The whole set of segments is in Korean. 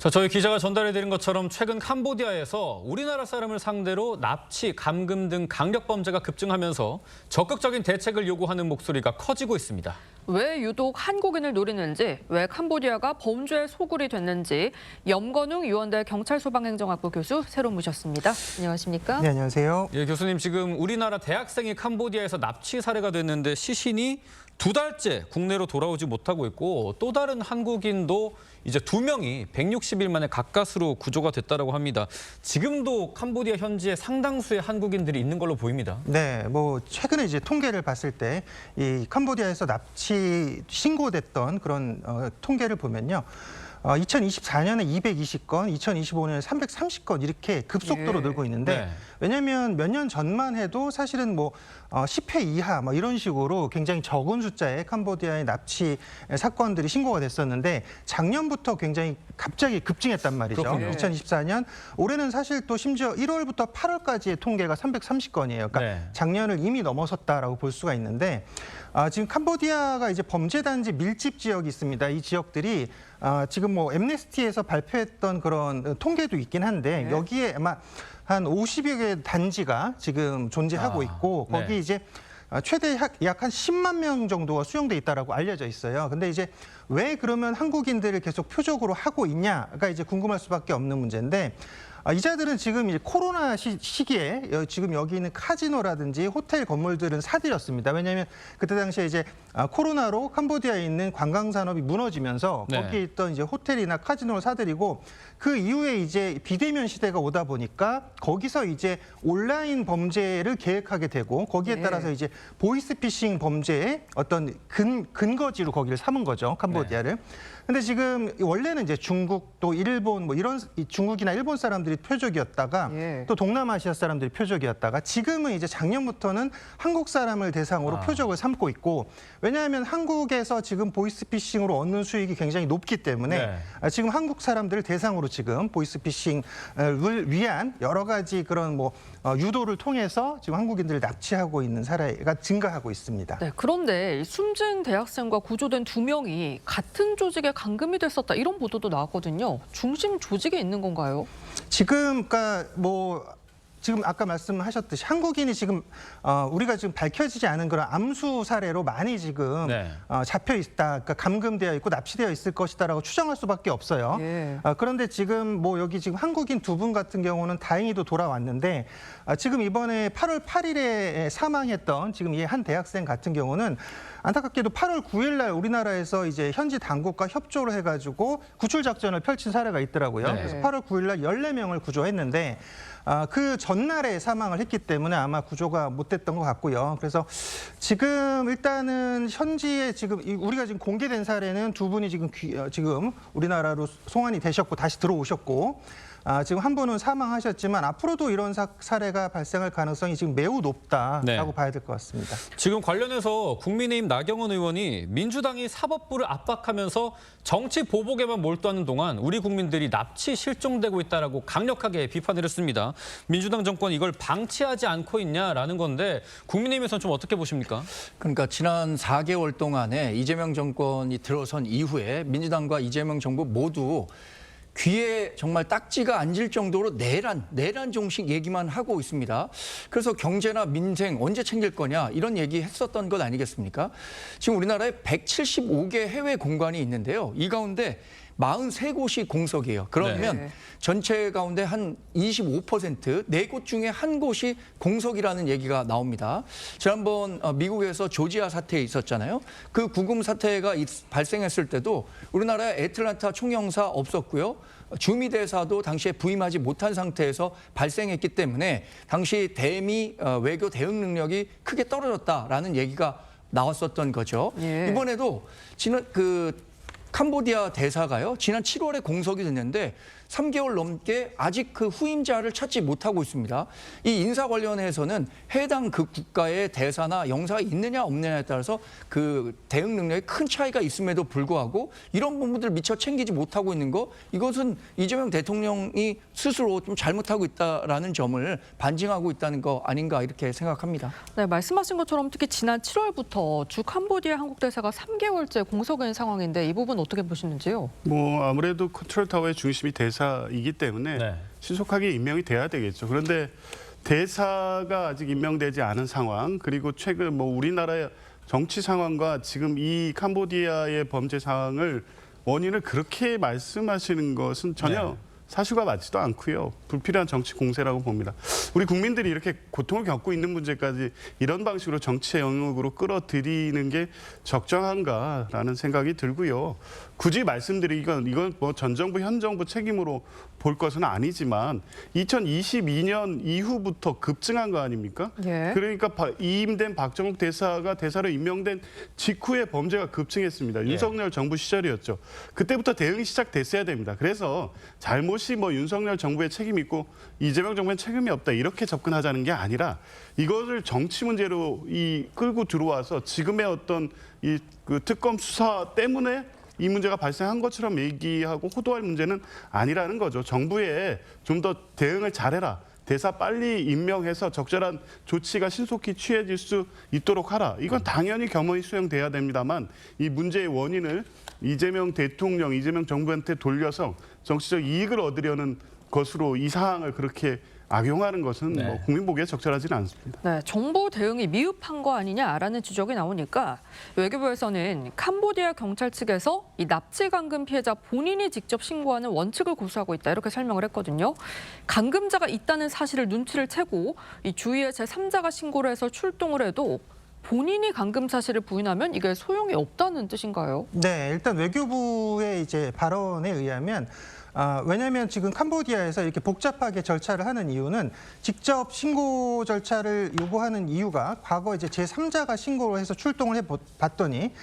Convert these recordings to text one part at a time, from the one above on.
자, 저희 기자가 전달해드린 것처럼 최근 캄보디아에서 우리나라 사람을 상대로 납치, 감금 등 강력 범죄가 급증하면서 적극적인 대책을 요구하는 목소리가 커지고 있습니다. 왜 유독 한국인을 노리는지, 왜 캄보디아가 범죄의 소굴이 됐는지 염건웅 유원대 경찰소방행정학부 교수 새로 모셨습니다. 안녕하십니까? 네, 안녕하세요. 예, 교수님, 지금 우리나라 대학생이 캄보디아에서 납치 살해가 됐는데 시신이 2달째 국내로 돌아오지 못하고 있고 또 다른 한국인도 이제 2명이 160일 만에 가까스로 구조가 됐다고 합니다. 지금도 캄보디아 현지에 상당수의 한국인들이 있는 걸로 보입니다. 네, 뭐 최근에 이제 통계를 봤을 때 이 캄보디아에서 납치 신고됐던 그런 통계를 보면요. 2024년에 220건, 2025년에 330건 이렇게 급속도로 늘고 있는데 네. 왜냐하면 몇 년 전만 해도 사실은 뭐 10회 이하 뭐 이런 식으로 굉장히 적은 숫자의 캄보디아의 납치 사건들이 신고가 됐었는데 작년부터 굉장히 갑자기 급증했단 말이죠. 그렇군요. 2024년 올해는 사실 또 심지어 1월부터 8월까지의 통계가 330건이에요. 그러니까 네. 작년을 이미 넘어섰다라고 볼 수가 있는데 지금 캄보디아가 이제 범죄단지 밀집 지역이 있습니다. 이 지역들이 지금 뭐 엠네스티에서 발표했던 그런 통계도 있긴 한데 여기에 아마 한 50여 개 단지가 지금 존재하고 있고 거기 네. 이제 최대 약 한 10만 명 정도가 수용돼 있다라고 알려져 있어요. 근데 이제 왜 그러면 한국인들을 계속 표적으로 하고 있냐가 이제 궁금할 수밖에 없는 문제인데 이자들은 지금 이제 코로나 시기에 지금 여기 있는 카지노라든지 호텔 건물들은 사들였습니다. 왜냐하면 그때 당시에 이제 코로나로 캄보디아에 있는 관광 산업이 무너지면서 네. 거기에 있던 이제 호텔이나 카지노를 사들이고 그 이후에 이제 비대면 시대가 오다 보니까 거기서 이제 온라인 범죄를 계획하게 되고 거기에 따라서 이제 보이스피싱 범죄의 어떤 근거지로 거기를 삼은 거죠, 캄보디아를. 근데 지금 원래는 이제 중국 또 일본 뭐 이런 중국이나 일본 사람들이 표적이었다가 또 동남아시아 사람들이 표적이었다가 지금은 이제 작년부터는 한국 사람을 대상으로 표적을 삼고 있고 왜냐하면 한국에서 지금 보이스피싱으로 얻는 수익이 굉장히 높기 때문에 지금 한국 사람들을 대상으로 지금 보이스피싱을 위한 여러 가지 그런 뭐 유도를 통해서 지금 한국인들을 납치하고 있는 사례가 증가하고 있습니다. 네, 그런데 숨진 대학생과 구조된 2명이 같은 조직에 감금이 됐었다 이런 보도도 나왔거든요. 중심 조직에 있는 건가요? 지금 그러니까 뭐 지금 아까 말씀하셨듯이 한국인이 지금 우리가 지금 밝혀지지 않은 그런 암수 사례로 많이 지금 잡혀 있다, 그러니까 감금되어 있고 납치되어 있을 것이다라고 추정할 수밖에 없어요. 그런데 지금 뭐 여기 지금 한국인 2분 같은 경우는 다행히도 돌아왔는데 지금 이번에 8월 8일에 사망했던 지금 이 한 대학생 같은 경우는 안타깝게도 8월 9일 날 우리나라에서 이제 현지 당국과 협조를 해가지고 구출 작전을 펼친 사례가 있더라고요. 그래서 8월 9일 날 14명을 구조했는데 그 전날에 사망을 했기 때문에 아마 구조가 못 됐던 것 같고요. 그래서 지금 일단은 현지에 지금 우리가 지금 공개된 사례는 2분이 지금 우리나라로 송환이 되셨고 다시 들어오셨고 지금 한 분은 사망하셨지만 앞으로도 이런 사례가 발생할 가능성이 지금 매우 높다라고 봐야 될 것 같습니다. 지금 관련해서 국민의힘 나경원 의원이 민주당이 사법부를 압박하면서 정치 보복에만 몰두하는 동안 우리 국민들이 납치 실종되고 있다라고 강력하게 비판을 했습니다. 민주당 정권이 이걸 방치하지 않고 있냐라는 건데 국민의힘에서는 좀 어떻게 보십니까? 그러니까 지난 4개월 동안에 이재명 정권이 들어선 이후에 민주당과 이재명 정부 모두 귀에 정말 딱지가 앉을 정도로 내란 정식 얘기만 하고 있습니다. 그래서 경제나 민생 언제 챙길 거냐 이런 얘기 했었던 것 아니겠습니까? 지금 우리나라에 175개 해외 공관이 있는데요. 이 가운데 43곳이 공석이에요. 그러면 전체 가운데 한 25%, 4곳 중에 한 곳이 공석이라는 얘기가 나옵니다. 지난번 미국에서 조지아 사태 있었잖아요. 그 구금 사태가 발생했을 때도 우리나라에 애틀란타 총영사 없었고요. 주미 대사도 당시에 부임하지 못한 상태에서 발생했기 때문에 당시 대미 외교 대응 능력이 크게 떨어졌다라는 얘기가 나왔었던 거죠. 이번에도 캄보디아 대사가요. 지난 7월에 공석이 됐는데 3개월 넘게 아직 그 후임자를 찾지 못하고 있습니다. 이 인사 관련해서는 해당 그 국가의 대사나 영사가 있느냐 없느냐에 따라서 그 대응 능력에 큰 차이가 있음에도 불구하고 이런 부분들을 미처 챙기지 못하고 있는 거 이것은 이재명 대통령이 스스로 좀 잘못하고 있다라는 점을 반증하고 있다는 거 아닌가 이렇게 생각합니다. 네, 말씀하신 것처럼 특히 지난 7월부터 주 캄보디아 한국 대사가 3개월째 공석인 상황인데 이 부분 어떻게 보시는지요? 뭐 아무래도 컨트롤 타워의 중심이 대사이기 때문에 네. 신속하게 임명이 돼야 되겠죠. 그런데 대사가 아직 임명되지 않은 상황, 그리고 최근 뭐 우리나라의 정치 상황과 지금 이 캄보디아의 범죄 상황을 원인을 그렇게 말씀하시는 것은 전혀 네. 사실과 맞지도 않고요. 불필요한 정치 공세라고 봅니다. 우리 국민들이 이렇게 고통을 겪고 있는 문제까지 이런 방식으로 정치의 영역으로 끌어들이는 게 적정한가라는 생각이 들고요. 굳이 말씀드리건 이건 뭐 전 정부 현 정부 책임으로 볼 것은 아니지만 2022년 이후부터 급증한 거 아닙니까? 예. 그러니까 이임된 박정욱 대사가 대사로 임명된 직후에 범죄가 급증했습니다. 윤석열 정부 시절이었죠. 그때부터 대응이 시작됐어야 됩니다. 그래서 잘못이 뭐 윤석열 정부의 책임이 있고 이재명 정부의 책임이 없다 이렇게 접근하자는 게 아니라 이것을 정치 문제로 끌고 들어와서 지금의 어떤 그 특검 수사 때문에 이 문제가 발생한 것처럼 얘기하고 호도할 문제는 아니라는 거죠. 정부에 좀 더 대응을 잘해라. 대사 빨리 임명해서 적절한 조치가 신속히 취해질 수 있도록 하라. 이건 당연히 겸허히 수용돼야 됩니다만 이 문제의 원인을 이재명 대통령, 이재명 정부한테 돌려서 정치적 이익을 얻으려는 것으로 이 사항을 그렇게 악용하는 것은 네. 뭐 국민 보기에 적절하지는 않습니다. 네, 정부 대응이 미흡한 거 아니냐라는 지적이 나오니까 외교부에서는 캄보디아 경찰 측에서 이 납치 강금 피해자 본인이 직접 신고하는 원칙을 고수하고 있다 이렇게 설명을 했거든요. 강금자가 있다는 사실을 눈치를 채고 이 주위에 제3자가 신고를 해서 출동을 해도 본인이 강금 사실을 부인하면 이게 소용이 없다는 뜻인가요? 네, 일단 외교부의 이제 발언에 의하면 왜냐하면 지금 캄보디아에서 이렇게 복잡하게 절차를 하는 이유는 직접 신고 절차를 요구하는 이유가 과거 이제 제3자가 신고를 해서 출동을 해봤더니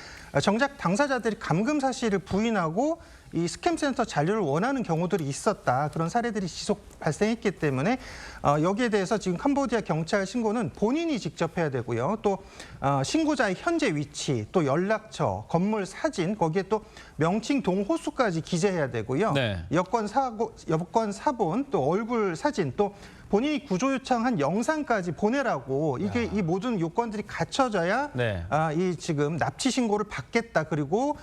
정작 당사자들이 감금 사실을 부인하고 이 스캠센터 잔류를 원하는 경우들이 있었다. 그런 사례들이 지속 발생했기 때문에 여기에 대해서 지금 캄보디아 경찰 신고는 본인이 직접 해야 되고요. 또 신고자의 현재 위치, 또 연락처, 건물 사진, 거기에 또 명칭 동호수까지 기재해야 되고요. 네. 여권 사본, 또 얼굴 사진, 또 본인이 구조 요청한 영상까지 보내라고 이게 이 모든 요건들이 갖춰져야 네. 이 지금 납치 신고를 받겠다 그리고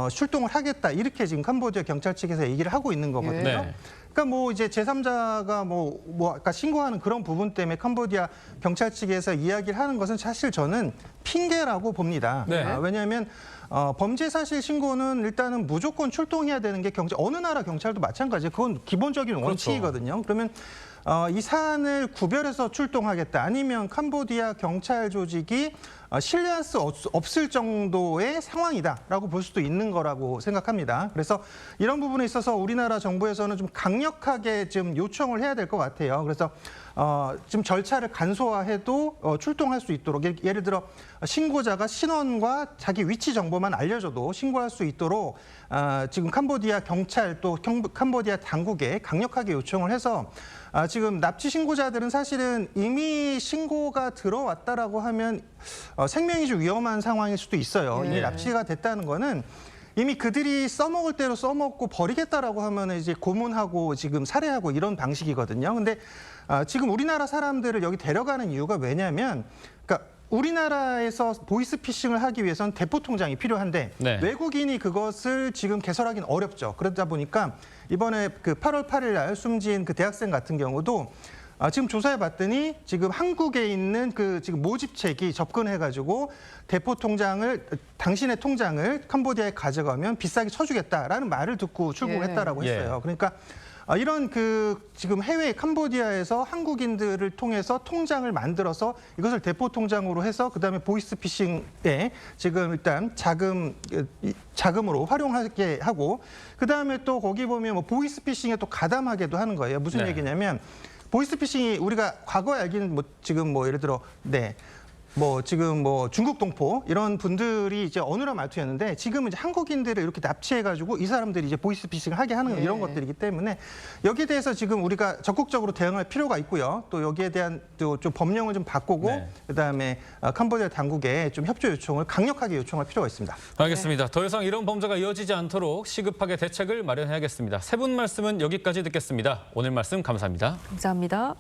출동을 하겠다 이렇게 지금 캄보디아 경찰 측에서 얘기를 하고 있는 거거든요. 네. 그러니까 뭐 이제 제3자가 뭐 아까 신고하는 그런 부분 때문에 캄보디아 경찰 측에서 이야기를 하는 것은 사실 저는 핑계라고 봅니다. 네. 왜냐하면 범죄 사실 신고는 일단은 무조건 출동해야 되는 게 어느 나라 경찰도 마찬가지예요. 그건 기본적인 원칙이거든요. 그러면 이 사안을 구별해서 출동하겠다. 아니면 캄보디아 경찰 조직이 신뢰할 수 없을 정도의 상황이다라고 볼 수도 있는 거라고 생각합니다. 그래서 이런 부분에 있어서 우리나라 정부에서는 좀 강력하게 좀 요청을 해야 될 것 같아요. 그래서 지금 절차를 간소화해도 출동할 수 있도록 예를 들어 신고자가 신원과 자기 위치 정보만 알려줘도 신고할 수 있도록 지금 캄보디아 경찰 또 캄보디아 당국에 강력하게 요청을 해서 지금 납치 신고자들은 사실은 이미 신고가 들어왔다라고 하면 생명이 좀 위험한 상황일 수도 있어요. 이미 네. 납치가 됐다는 거는 이미 그들이 써먹을 대로 써먹고 버리겠다라고 하면 이제 고문하고 지금 살해하고 이런 방식이거든요. 근데 지금 우리나라 사람들을 여기 데려가는 이유가 왜냐하면 그러니까 우리나라에서 보이스피싱을 하기 위해서는 대포 통장이 필요한데 네. 외국인이 그것을 지금 개설하기는 어렵죠. 그러다 보니까 이번에 그 8월 8일 날 숨진 그 대학생 같은 경우도 지금 조사해 봤더니 지금 한국에 있는 그 지금 모집책이 접근해가지고 대포 통장을 당신의 통장을 캄보디아에 가져가면 비싸게 쳐주겠다라는 말을 듣고 출국을 했다라고 했어요. 그러니까 이런 그 지금 해외 캄보디아에서 한국인들을 통해서 통장을 만들어서 이것을 대포 통장으로 해서 그다음에 보이스피싱에 지금 일단 자금으로 활용하게 하고 그다음에 또 거기 보면 뭐 보이스피싱에 또 가담하게도 하는 거예요. 무슨 네. 얘기냐면 보이스피싱이 우리가 과거에 알기는 뭐 지금 뭐 예를 들어 지금 중국 동포 이런 분들이 이제 어눌한 말투였는데 지금은 이제 한국인들을 이렇게 납치해가지고 이 사람들이 이제 보이스피싱을 하게 하는 이런 것들이기 때문에 여기에 대해서 지금 우리가 적극적으로 대응할 필요가 있고요. 또 여기에 대한 또 좀 법령을 좀 바꾸고 네. 그다음에 캄보디아 당국에 좀 협조 요청을 강력하게 요청할 필요가 있습니다. 알겠습니다. 더 이상 이런 범죄가 이어지지 않도록 시급하게 대책을 마련해야겠습니다. 세 분 말씀은 여기까지 듣겠습니다. 오늘 말씀 감사합니다. 감사합니다.